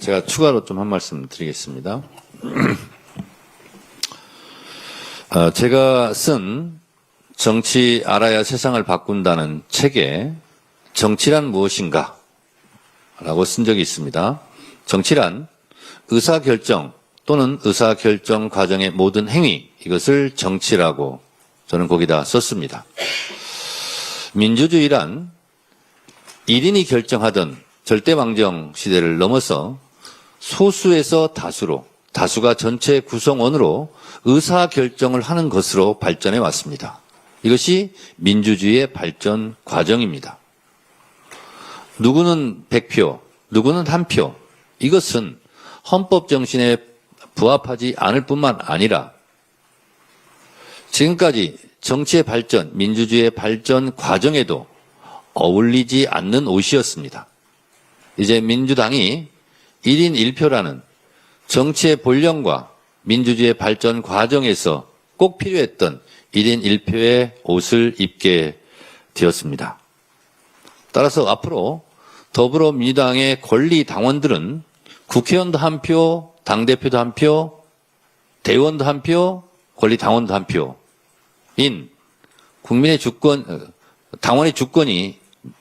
제가 추가로 좀 한 말씀 드리겠습니다. 제가 쓴 정치 알아야 세상을 바꾼다는 책에 정치란 무엇인가 라고 쓴 적이 있습니다. 정치란 의사결정 또는 의사결정 과정의 모든 행위, 이것을 정치라고 저는 거기다 썼습니다. 민주주의란 1인이 결정하던 절대왕정 시대를 넘어서 소수에서 다수로, 다수가 전체 구성원으로 의사결정을 하는 것으로 발전해 왔습니다. 이것이 민주주의의 발전 과정입니다. 누구는 100표, 누구는 1표, 이것은 헌법 정신에 부합하지 않을 뿐만 아니라 지금까지 정치의 발전, 민주주의의 발전 과정에도 어울리지 않는 옷이었습니다. 이제 민주당이 1인 1표라는 정치의 본령과 민주주의의 발전 과정에서 꼭 필요했던 1인 1표의 옷을 입게 되었습니다. 따라서 앞으로 더불어민주당의 권리 당원들은 국회의원도 한 표, 당대표도 한 표, 대의원도 한 표, 권리 당원도 한 표인 국민의 주권, 당원의 주권이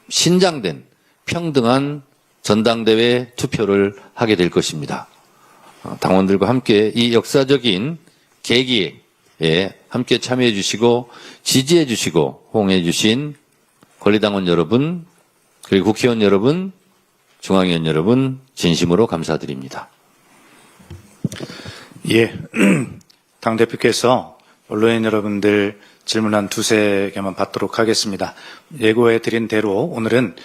신장된 평등한 전당대회 투표를 하게 될 것입니다. 당원들과 함께 이 역사적인 계기에 함께 참여해 주시고 지지해 주시고 호응해 주신 권리당원 여러분, 그리고 국회의원 여러분, 중앙위원 여러분 진심으로 감사드립니다. 예, 당대표께서 언론인 여러분들 질문 한 두세 개만 받도록 하겠습니다. 예고해 드린 대로 오늘은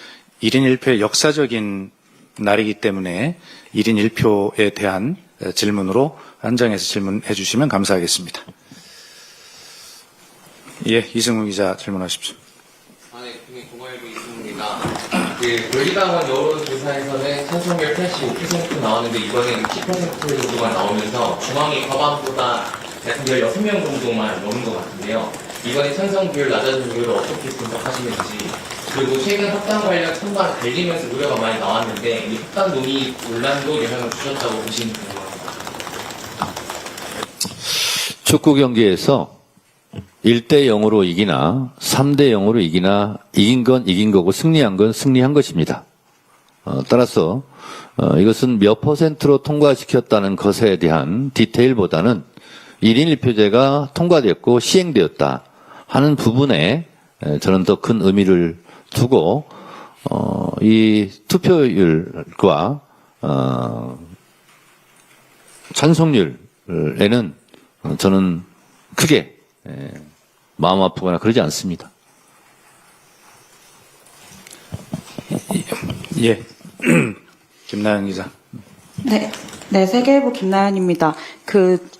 1인 1표의 역사적인 날이기 때문에 1인 1표에 대한 질문으로 한정해서 질문해 주시면 감사하겠습니다. 예, 이승우 기자 질문하십시오. 네, 공화일보 이승우입니다. 권리당원 여론조사에서는 찬성률 85% 나왔는데 이번에 60% 정도가 나오면서 중앙위 과반보다 약 16명 정도만 넘은 것 같은데요. 이번에 찬성 비율 낮아진 이유를 어떻게 분석하시는지, 그리고 최근 합당 관련 찬반 갈리면서 우려가 많이 나왔는데 이 합당 논의 논란도 영향을 주셨다고 보시는 겁니다. 축구 경기에서 1대 0으로 이기나 3대 0으로 이기나 이긴 건 이긴 거고 승리한 건 승리한 것입니다. 따라서 이것은 몇 %로 통과시켰다는 것에 대한 디테일보다는 1인 1표제가 통과되었고 시행되었다 하는 부분에 저는 더 큰 의미를 두고 이 투표율과 찬성률에는 저는 크게 마음 아프거나 그러지 않습니다. 예, 김나연 기자. 네, 세계일보 김나연입니다.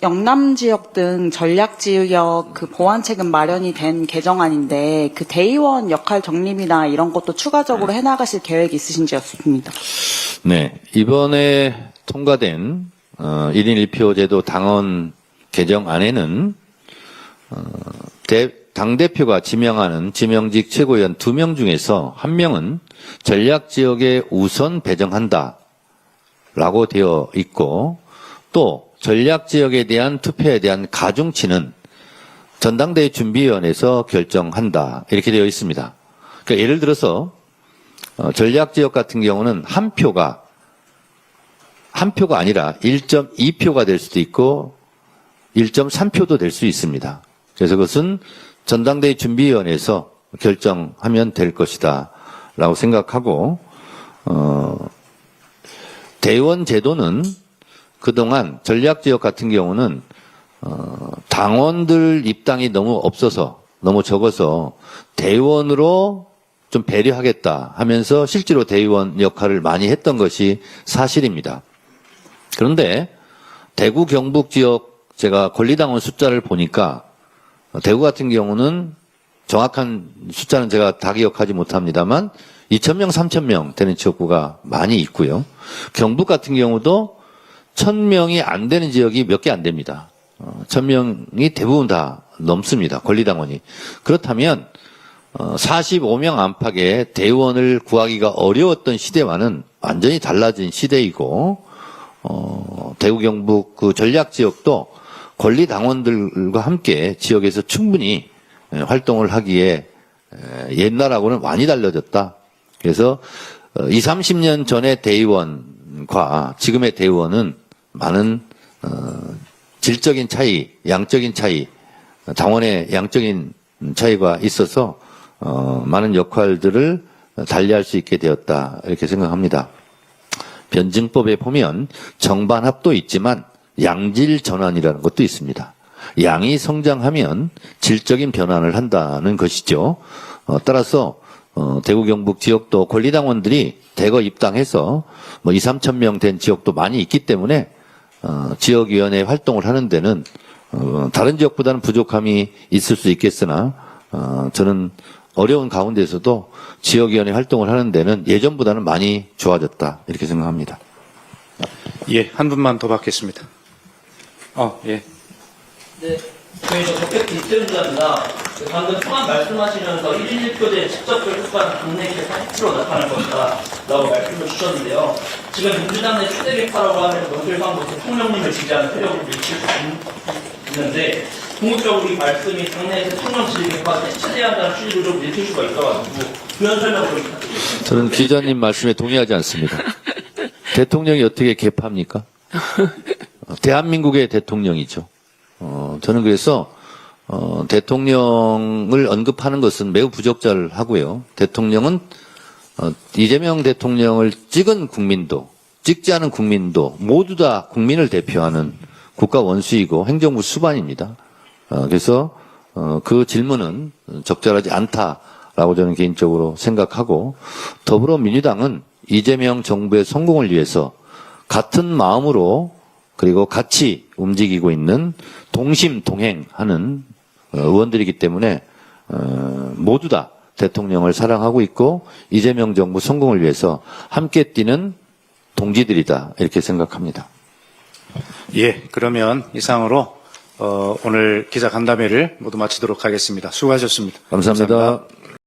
영남 지역 등 전략 지역 보완 책임 마련이 된 개정안인데 대의원 역할 정립이나 이런 것도 추가적으로 해나가실 계획이 있으신지 여쭙습니다. 네, 이번에 통과된 1인 1표 제도 당원 개정안에는 당대표가 지명하는 지명직 최고위원 2명 중에서 1명은 전략지역에 우선 배정한다 라고 되어 있고, 또 전략지역에 대한 투표에 대한 가중치는 전당대회 준비위원회에서 결정한다 이렇게 되어 있습니다. 그러니까 예를 들어서 전략지역 같은 경우는 한 표가 아니라 1.2표가 될 수도 있고 1.3표도 될 수 있습니다. 그래서 그것은 전당대회 준비위원회에서 결정하면 될 것이다 라고 생각하고, 대의원 제도는 그동안 전략지역 같은 경우는 당원들 입당이 너무 없어서, 너무 적어서 대의원으로 좀 배려하겠다 하면서 실제로 대의원 역할을 많이 했던 것이 사실입니다. 그런데 대구 경북 지역 제가 권리당원 숫자를 보니까 대구 같은 경우는 정확한 숫자는 제가 다 기억하지 못합니다만 2,000명, 3,000명 되는 지역구가 많이 있고요. 경북 같은 경우도 1,000명이 안 되는 지역이 몇 개 안 됩니다. 1,000명이 대부분 다 넘습니다. 권리당원이. 그렇다면 45명 안팎의 대의원을 구하기가 어려웠던 시대와는 완전히 달라진 시대이고, 대구 경북 그 전략 지역도 권리 당원들과 함께 지역에서 충분히 활동을 하기에 옛날하고는 많이 달라졌다. 그래서 20, 30년 전의 대의원과 지금의 대의원은 많은 질적인 차이, 양적인 차이, 당원의 양적인 차이가 있어서 많은 역할들을 달리할 수 있게 되었다 이렇게 생각합니다. 변증법에 보면 정반합도 있지만 양질 전환이라는 것도 있습니다. 양이 성장하면 질적인 변환을 한다는 것이죠. 따라서 대구 경북 지역도 권리당원들이 대거 입당해서 2, 3천 명 된 지역도 많이 있기 때문에 지역위원회 활동을 하는 데는 다른 지역보다는 부족함이 있을 수 있겠으나 저는 어려운 가운데서도 지역위원회 활동을 하는 데는 예전보다는 많이 좋아졌다 이렇게 생각합니다. 예, 한 분만 더 받겠습니다. 예. 네, 저희 적격 이태훈 기자입니다. 방금 초안 말씀하시면서 1인 1표제 직접적 효과는 당내에서 40% 나타날 것이다 라고 말씀을 주셨는데요. 지금 민주당 내 초대 개파라고 하는 명실상부 대통령님을 지지하는 세력으로 밀칠 수 있는데 궁극적으로 이 말씀이 당내에서 대통령 지지 개파가 해체돼야 한다는 취지로 좀 읽힐 수가 있어가지고 부연 설명을 부탁드리겠습니다. 저는 기자님 말씀에 동의하지 않습니다. 대통령이 어떻게 개파입니까? 대한민국의 대통령이죠. 저는 그래서 대통령을 언급하는 것은 매우 부적절하고요. 대통령은 이재명 대통령을 찍은 국민도, 찍지 않은 국민도 모두 다 국민을 대표하는 국가 원수이고 행정부 수반입니다. 그래서 그 질문은 적절하지 않다라고 저는 개인적으로 생각하고, 더불어민주당은 이재명 정부의 성공을 위해서 같은 마음으로 그리고 같이 움직이고 있는 동심동행하는 의원들이기 때문에 모두 다 대통령을 사랑하고 있고 이재명 정부 성공을 위해서 함께 뛰는 동지들이다 이렇게 생각합니다. 예, 그러면 이상으로 오늘 기자간담회를 모두 마치도록 하겠습니다. 수고하셨습니다. 감사합니다.